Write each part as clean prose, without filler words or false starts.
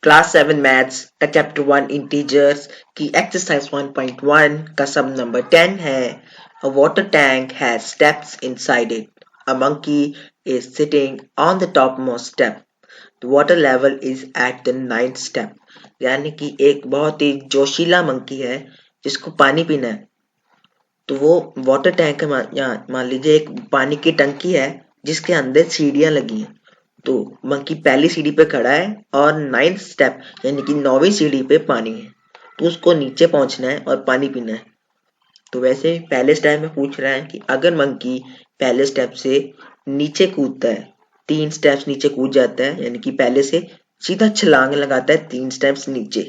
Class 7 maths का chapter 1 integers की exercise 1.1 का सम नंबर 10 है। A water tank has steps inside it. A monkey is sitting on the topmost step. The water level is at the 9th step. यानी कि एक बहुत ही जोशीला monkey है जिसको पानी पीना है। तो वो वाटर टैंक मान लीजिए एक पानी की टंकी है जिसके अंदर सीढ़ियां लगी हैं। तो मंकी पहली सीढ़ी पे खड़ा है और 9th स्टेप यानी कि 9वीं सीढ़ी पे पानी है। तो उसको नीचे पहुंचना है और पानी पीना है। तो वैसे पहले स्टेप में पूछ रहा है कि अगर मंकी पहले स्टेप से नीचे कूदता है, 3 स्टेप्स नीचे कूद जाता है, यानी कि पहले से सीधा छलांग लगाता है 3 स्टेप्स नीचे,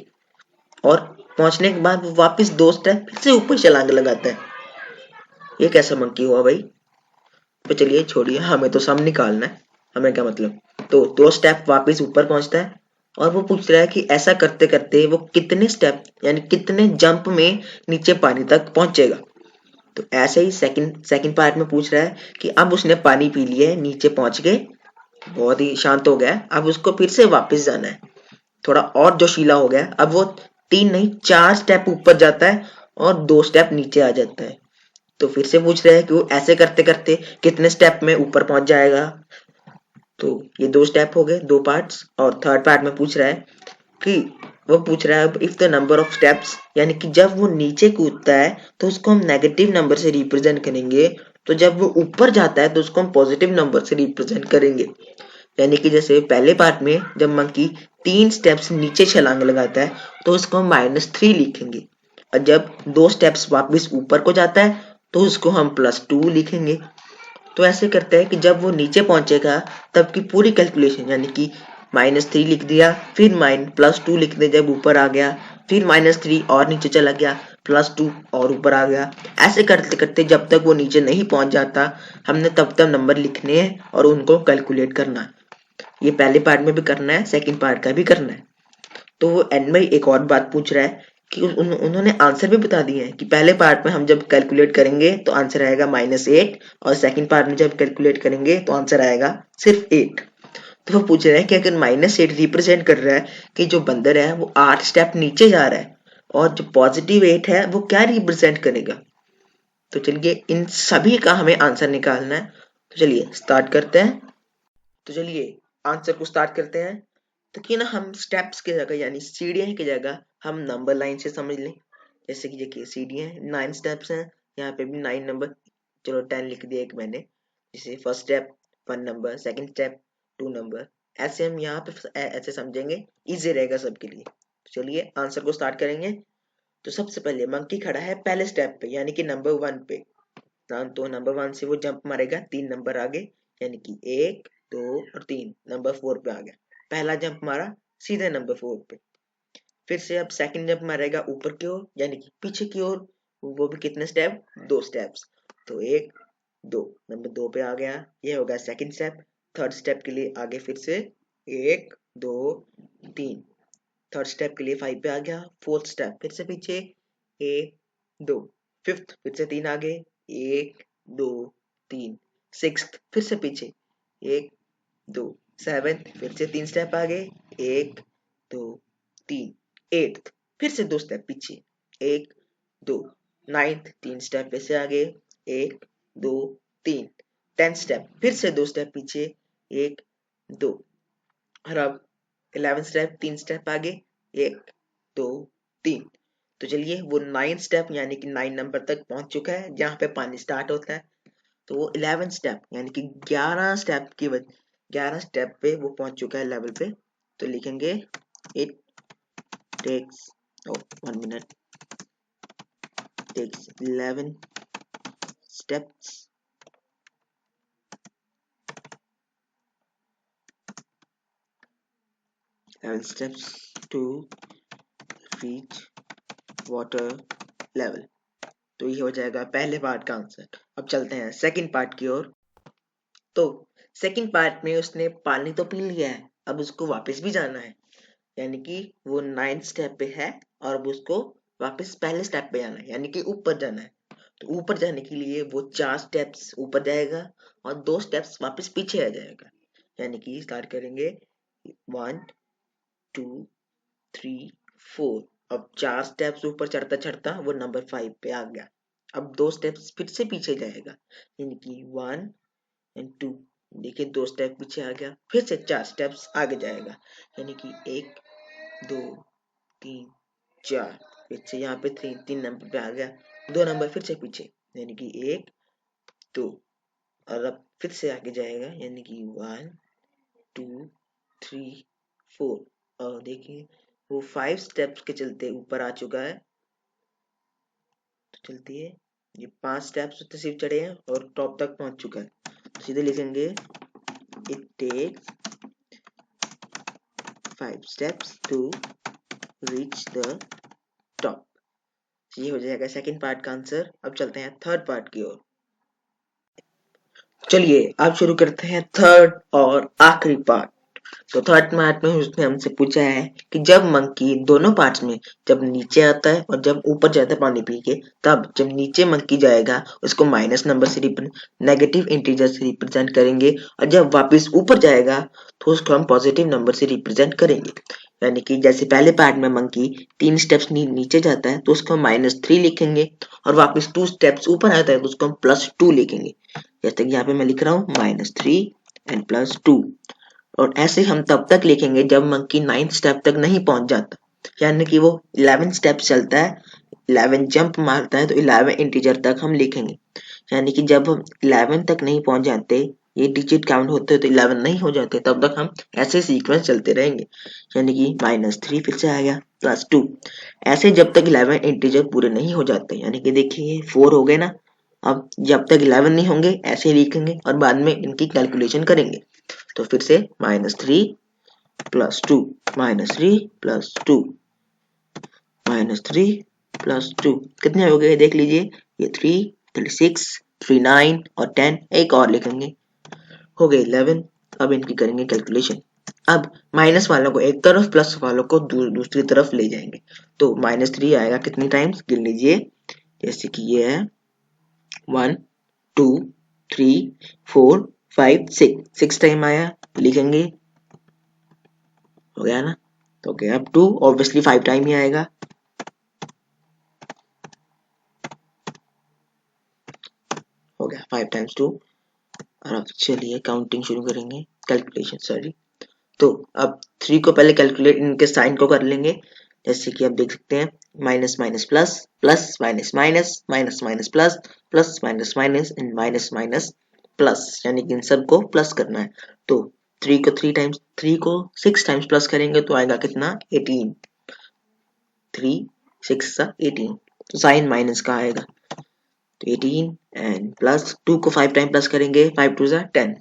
और पहुंचने के बाद वो वापस 2 स्टेप फिर से ऊपर छलांग लगाता है, ये कैसा मंकी हुआ भाई? तो चलिए छोड़िए, हमें तो सम निकालना है, हमें क्या मतलब। तो 2 स्टेप वापस ऊपर पहुंचता है और वो पूछ रहा है कि ऐसा करते करते वो कितने स्टेप यानी कितने जंप में नीचे पानी तक पहुंचेगा। तो ऐसे ही सेकंड सेकंड पार्ट में पूछ रहा है कि अब उसने पानी पी लिया है, नीचे पहुंच गए, बहुत ही शांत हो गया, अब उसको फिर से वापस जाना है, थोड़ा और जोशीला हो गया, अब वो 3 नहीं 4 स्टेप ऊपर जाता है और 2 स्टेप नीचे आ जाता है। तो फिर से पूछ रहा है कि वो ऐसे करते करते कितने स्टेप में ऊपर पहुंच जाएगा। तो ये 2 स्टेप हो गए, 2 पार्ट्स। और थर्ड पार्ट में पूछ रहा है कि वो पूछ रहा है अब if the number of steps, यानी कि जब वो नीचे कूदता है तो उसको हम नेगेटिव नंबर से रिप्रेजेंट करेंगे, तो जब वो ऊपर जाता है तो उसको हम पॉजिटिव नंबर से रिप्रेजेंट करेंगे। यानी कि जैसे पहले पार्ट में जब मंकी 3 स्टेप्स नीचे छलांग लगाता है तो उसको हम -3 लिखेंगे, और जब 2 स्टेप्स वापस ऊपर को जाता है तो उसको हम +2 लिखेंगे। तो ऐसे करते हैं कि जब वो नीचे पहुंचेगा तब की पूरी कैलकुलेशन, यानी कि -3 लिख दिया, फिर +2 लिख दे जब ऊपर आ गया, फिर -3 और नीचे चला गया, +2 और ऊपर आ गया। ऐसे करते करते जब तक वो नीचे नहीं पहुंच जाता हमने तब तक नंबर लिखने हैं और उनको कैलकुलेट करना है। ये पहले पार्ट में भी करना है, सेकंड पार्ट का भी करना है। तो वो एंड में एक और बात पूछ रहा है कि उन्होंने आंसर भी बता दिए हैं कि पहले पार्ट में हम जब कैलकुलेट करेंगे तो आंसर आएगा -8, और सेकंड पार्ट में जब कैलकुलेट करेंगे तो आंसर आएगा सिर्फ 8। तो वो पूछ रहे हैं कि अगर -8 रिप्रेजेंट कर रहा है कि जो बंदर है वो 8 स्टेप नीचे जा रहा है, और जो +8 है वो क्या रिप्रेजेंट करेगा। तो चलिए इन सभी का हमें आंसर निकालना है। तो चलिए स्टार्ट करते हैं। तो चलिए आंसर को स्टार्ट करते हैं। तो क्यों ना हम स्टेप्स की जगह यानी सीढ़ियां की जगह हम नंबर लाइन से समझ लें। जैसे कि देखिए सीढ़ियां 9 स्टेप्स हैं, यहाँ पे भी 9 नंबर, चलो 10 लिख दिया एक मैंने। जैसे first step 1 number, second step 2 number, ऐसे हम यहाँ पे ऐसे समझेंगे, इजी रहेगा सबके लिए। तो चलिए आंसर को स्टार्ट करेंगे। तो सबसे पहले मंकी खड़ा है पहले स्टेप पे यानी कि नंबर 1 पे। तो नंबर 1 से वो जंप मारेगा 3 नंबर आगे, यानी कि 1 2 और 3, नंबर 4 पे आ गया, पहला जंप मारा सीधे नंबर 4 पे। फिर से अब सेकंड जंप मारेगा ऊपर की ओर यानी कि पीछे की ओर, वो भी कितने स्टेप, 2 स्टेप्स। तो 1 2, नंबर 2 पे आ गया, ये हो गया सेकंड स्टेप। थर्ड स्टेप के लिए आगे फिर से 1 2 3, थर्ड स्टेप के लिए 5 पे आ गया। फोर्थ स्टेप फिर से पीछे 1 2, फिफ्थ फिर से 3 आगे, 1 2 3, सिक्स्थ फिर से पीछे 1 2, सेवेंथ फिर से 3 स्टेप आगे, 1 2 3, एट्थ फिर से 2 स्टेप पीछे, 1 2, नाइन्थ 3 स्टेप फिर से आगे, 1 2 3, 10th स्टेप फिर से 2 स्टेप पीछे, 1 2, और अब 11th स्टेप 3 स्टेप आगे, 1 2 3। तो चलिए वो 9 स्टेप यानी कि 9 नंबर तक पहुंच चुका है जहां पे पानी स्टार्ट होता है। तो वो 11 स्टेप यानी कि 11 स्टेप पे वो पहुंच चुका है लेवल पे। तो लिखेंगे it takes 1 minute takes 11 steps to reach water level। तो ये हो जाएगा पहले पार्ट का आंसर। अब चलते हैं सेकंड पार्ट की ओर। तो सेकंड पार्ट में उसने पानी तो पी लिया है, अब उसको वापस भी जाना है, यानी कि वो 9th स्टेप पे है और अब उसको वापस पहले स्टेप पे जाना है यानी कि ऊपर जाना है। तो ऊपर जाने के लिए वो 4 स्टेप्स ऊपर जाएगा और 2 स्टेप्स वापस पीछे आ जाएगा, यानी कि स्टार्ट करेंगे 1 2 3 4। अब 4 स्टेप्स ऊपर चढ़ता चढ़ता वो नंबर 5 पे आ गया। अब 2 स्टेप्स फिर से पीछे जाएगा, यानी कि 1 एंड 2। देखिए 2 स्टेप पीछे आ गया, फिर से 4 स्टेप्स आगे जाएगा, यानी कि 1 2 3 4। फिर से यहाँ पे 3 नंबर पे आ गया, 2 नंबर फिर से पीछे, यानी कि 1 2। और अब फिर से आगे जाएगा, यानी कि 1 2 3 4। और देखिए वो 5 स्टेप्स के चलते ऊपर आ चुका है। तो चलती है, ये 5 स्टेप्स तो सिर्फ चढ़े हैं और टॉप तक पहुंच चुका है। तो सीधे लिखेंगे it takes 5 steps to reach the top. ये हो जाएगा सेकंड पार्ट का आंसर। अब चलते हैं थर्ड पार्ट की ओर। चलिए अब शुरू करते हैं थर्ड और आखिरी पार्ट। तो थर्ड पार्ट में उसने हमसे पूछा है कि जब मंकी दोनों पार्ट्स में, जब नीचे आता है और जब ऊपर जाता है पानी पी के, तब जब नीचे मंकी जाएगा उसको माइनस नंबर से नेगेटिव इंटीजर से रिप्रेजेंट करेंगे, और जब वापस ऊपर जाएगा तो उसको हम पॉजिटिव नंबर से रिप्रेजेंट करेंगे। यानी कि जैसे पहले पार्ट में मंकी 3 स्टेप्स नीचे जाता है तो उसको हम -3 लिखेंगे, और वापस 2 स्टेप्स ऊपर आता है तो उसको हम +2 लिखेंगे। जैसे कि यहाँ पे मैं लिख रहा हूँ -3 एंड +2। और ऐसे हम तब तक लिखेंगे जब मंकी 9th स्टेप तक नहीं पहुंच जाता, यानी कि वो 11 स्टेप चलता है, 11 जंप मारता है, तो 11 इंटीजर तक हम लिखेंगे। यानी कि जब हम 11 तक नहीं पहुंच जाते, ये डिजिट काउंट होते तो 11 नहीं हो जाते, तब तक हम ऐसे सीक्वेंस चलते रहेंगे। यानी कि -3 फिर से आ गया, +2, ऐसे जब तक 11 इंटीजर पूरे नहीं हो जाते। यानी कि देखिए 4 हो गए ना। अब जब तक 11 नहीं होंगे ऐसे ही लिखेंगे और बाद में इनकी कैलकुलेशन करेंगे। तो फिर से -3 +2, -3 +2, -3 +2, कितने हो गए देख लीजिए। ये 3 36 39 और 10, एक और लिखेंगे, हो गए 11। अब इनकी करेंगे कैलकुलेशन। अब माइनस वालों को एक तरफ, प्लस वालों को दूसरी तरफ ले जाएंगे। तो -3 आएगा कितनी टाइम्स गिन लीजिए। जैसे कि ये है 1 2 3 4 5 6 टाइम आया, लिखेंगे, हो गया ना। तो ओके, अब 2 ऑब्वियसली 5 टाइम ही आएगा, हो गया 5 टाइम्स 2। और अब चलिए काउंटिंग शुरू करेंगे, कैलकुलेशन सॉरी। तो अब 3 को पहले कैलकुलेट, इनके साइन को कर लेंगे। जैसे कि आप देख सकते हैं minus minus plus, plus minus minus, minus minus plus, plus minus minus and minus minus plus, यानी कि इन सबको प्लस करना है। तो 3 को 6 टाइम्स प्लस करेंगे तो आएगा कितना 18, 3 6 18। तो साइन माइनस का आएगा, तो 18 एंड प्लस 2 को 5 टाइम प्लस करेंगे, 5 2 10।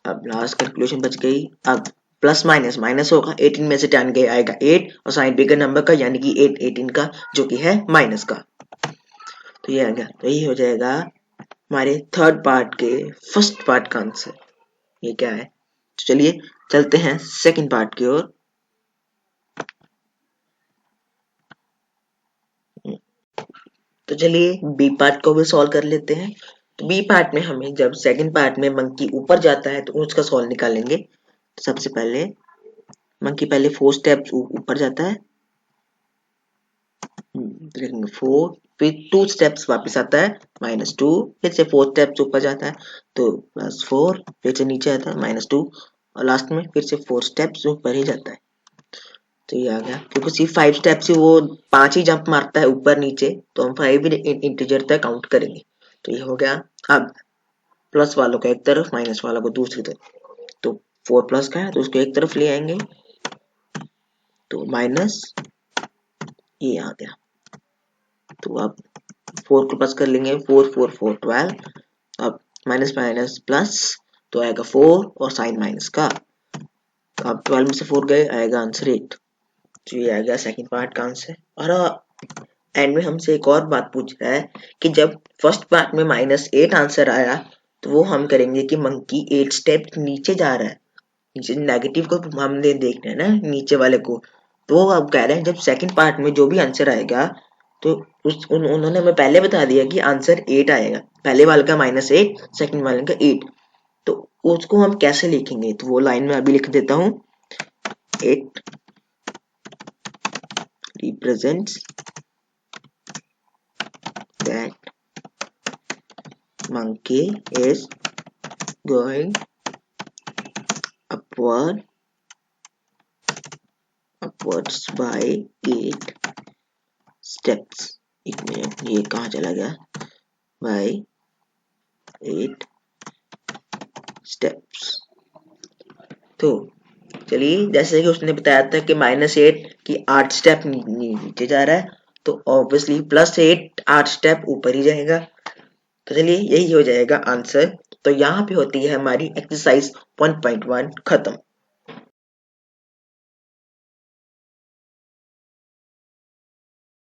अब लास्ट कैलकुलेशन बच गई। अब प्लस माइनस माइनस होगा, 18 में से 10 गए आएगा 8, और साइन बिगर नंबर का यानी कि 8 18 का, जो कि है माइनस का। तो ये आ गया, तो यही हो जाएगा हमारे थर्ड पार्ट के फर्स्ट पार्ट का आंसर। ये क्या है, तो चलिए चलते हैं सेकंड पार्ट की ओर। तो चलिए बी पार्ट को भी सॉल्व कर लेते हैं। तो बी पार्ट में हमें जब सेकंड पार्ट में मंकी ऊपर जाता है तो उसका सॉल्व निकालेंगे। तो सबसे पहले मंकी पहले 4 स्टेप्स ऊपर जाता है, 4, फिर 2 स्टेप्स वापस आता है, -2, फिर से 4 स्टेप्स ऊपर जाता है तो +4, फिर से नीचे आता है -2, और लास्ट में फिर से 4 स्टेप्स ऊपर ही जाता है। तो ये आ गया, क्योंकि सिर्फ 5 स्टेप से वो 5 ही जंप मारता है ऊपर नीचे, तो हम 5 ही इंटीजर तक काउंट करेंगे। तो ये हो गया। अब प्लस वालों को एक तरफ, माइनस वालों को दूसरी तरफ। तो 4 प्लस का है तो उसको एक तरफ ले आएंगे, तो माइनस, ये आ गया। तो अब 4 को प्लस कर लेंगे, 4 4 4 12। अब माइनस माइनस प्लस, तो आएगा 4 और साइन माइनस का। तो अब 12 में से 4 गए, आएगा आंसर 8। तो ये आ गया सेकंड पार्ट का आंसर। और एंड में हमसे एक और बात पूछ रहा है कि जब फर्स्ट पार्ट में -8 आंसर आया तो वो हम करेंगे कि मंकी 8 स्टेप नीचे जा रहा है। नीचे नेगेटिव को हमने देखना है ना, नीचे वाले को। तो अब कह रहे हैं जब सेकंड पार्ट में जो भी आंसर आएगा, तो उन्होंने हमें पहले बता दिया कि आंसर 8 आएगा। पहले वाले का -8, सेकंड वाले का 8। तो उसको हम कैसे लिखेंगे, तो वो लाइन में अभी लिख देता हूँ, 8 represents that monkey is going upwards by 8 steps. एक मिनट, ये कहाँ चला गया? by 8 steps. तो चलिए, जैसे कि उसने बताया था कि -8 की 8 स्टेप नीचे जा रहा है, तो ऑब्वियसली +8 8 स्टेप ऊपर ही जाएगा। तो चलिए, यही हो जाएगा आंसर। तो यहाँ पे होती है हमारी एक्सरसाइज 1.1 खत्म।